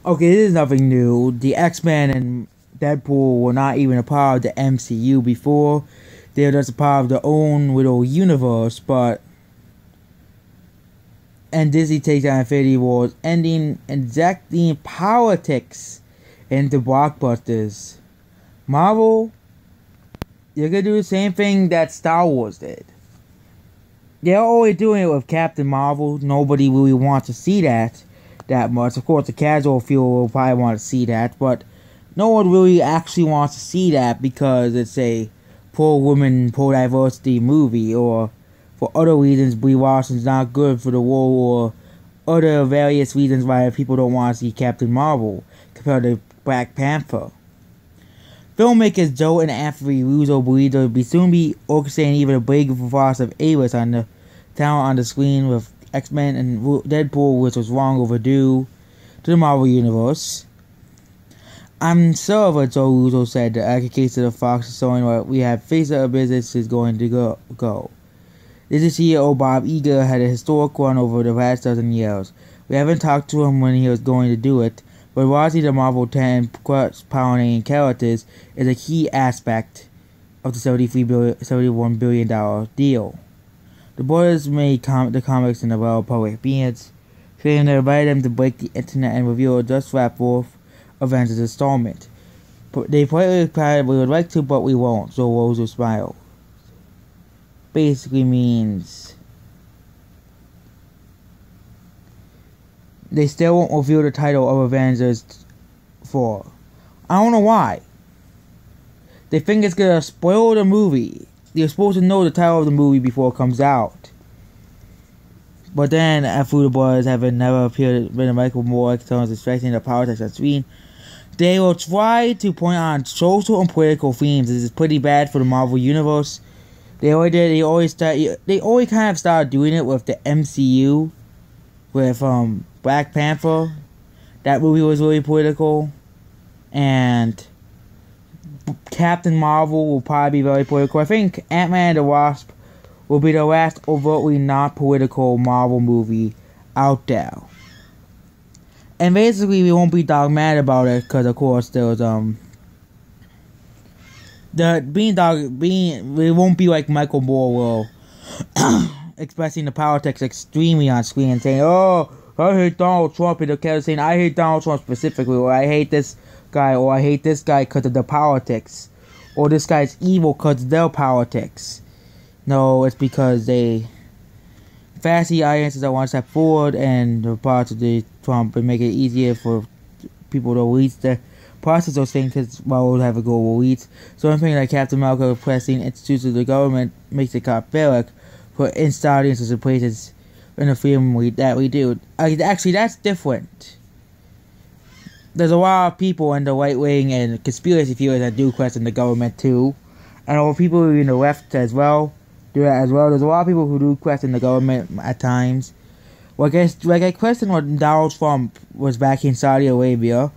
Okay, this is nothing new. The X-Men and Deadpool were not even a part of the MCU before. They were just a part of their own little universe, but... And Disney takes out Infinity Wars, injecting politics into blockbusters. Marvel, you're gonna do the same thing that Star Wars did. They're always doing it with Captain Marvel. Nobody really wants to see that much. Of course, the casual few will probably want to see that, but no one really actually wants to see that because it's a pro-woman, pro-diversity movie, or for other reasons Brie Larson's not good for the role, or other various reasons why people don't want to see Captain Marvel compared to Black Panther. Filmmakers Joe and Anthony Russo believe there will soon be orchestrating even a big force of A-list on the talent on the screen with X-Men and Deadpool, which was long overdue to the Marvel Universe. I'm sure of what Joe Russo said, the actual case of the Fox is showing what we have faced our business is going to go. This CEO Bob Iger had a historic run over the past dozen years. We haven't talked to him when he was going to do it, but watching the Marvel 10 pounding characters is a key aspect of the $71 billion deal. The brothers made the comics in the realm of public beings, claiming they invited them to break the internet and reveal a just wrapped fourth Avengers installment. But they politely replied, "We would like to, but we won't," so Rose smiled. Basically means they still won't reveal the title of Avengers 4. I don't know why. They think it's gonna spoil the movie. You're supposed to know the title of the movie before it comes out. But then, after the brothers having never appeared in Michael Moore externals distracting the politics on screen, they will try to point on social and political themes. This is pretty bad for the Marvel Universe. They always kind of started doing it with the MCU, with Black Panther. That movie was really political, and Captain Marvel will probably be very political. I think Ant-Man and the Wasp will be the last overtly not political Marvel movie out there. And basically, we won't be dogmatic about it because, of course, there's we won't be like Michael Moore will expressing the politics extremely on screen and saying, "Oh, I hate Donald Trump," and they're saying, "I hate Donald Trump specifically," or "I hate this guy," or "I hate this guy because of the politics," or "This guy's evil because of their politics." No, it's because they fancy audiences that want to step forward and the parts of the Trump and make it easier for people to reach the process those things because we'll have a global reach. So I'm thinking like Captain America repressing institutions of the government makes it cadaveric for instant audiences and places in the film that we do. Actually, that's different. There's a lot of people in the right wing and conspiracy theories that do question the government too. And all people in the left as well do that as well. There's a lot of people who do question the government at times. Well, I question when Donald Trump was back in Saudi Arabia.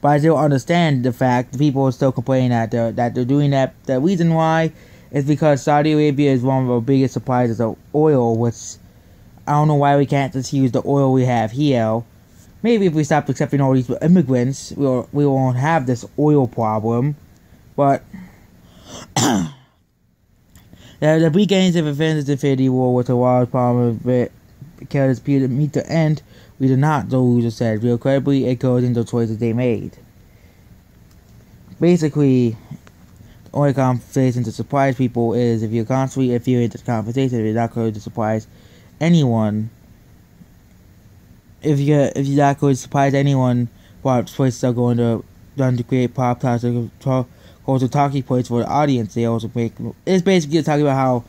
But I still understand the fact that people are still complaining that they're doing that. The reason why is because Saudi Arabia is one of our biggest suppliers of oil, which I don't know why we can't just use the oil we have here. Maybe if we stop accepting all these immigrants, we won't have this oil problem. But the beginnings of Avengers Infinity War was a wild problem of it because to meet the end. We did not, though Russo said. Real credibly, it goes into the choices they made. Basically, the only conversation to surprise people is if you're constantly adhering to the conversation, you're not going to surprise anyone. If you're not going to surprise anyone, what choices are going to done to create pop culture talking points for the audience. They also make it's basically talking about how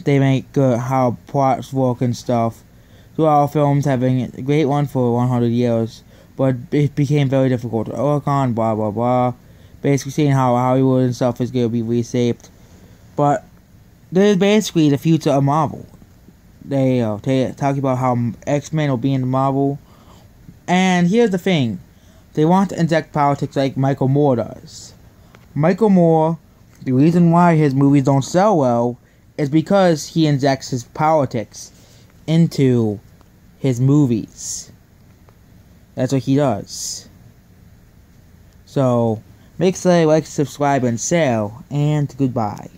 they make how plots work and stuff. Throughout films having a great one for 100 years, but it became very difficult to work on, blah blah blah. Basically saying how Hollywood and stuff is going to be reshaped. But this is basically the future of Marvel. They talking about how X-Men will be in Marvel. And here's the thing. They want to inject politics like Michael Moore does. Michael Moore, the reason why his movies don't sell well is because he injects his politics into his movies. That's what he does. So, make sure you like, subscribe, and share, and goodbye.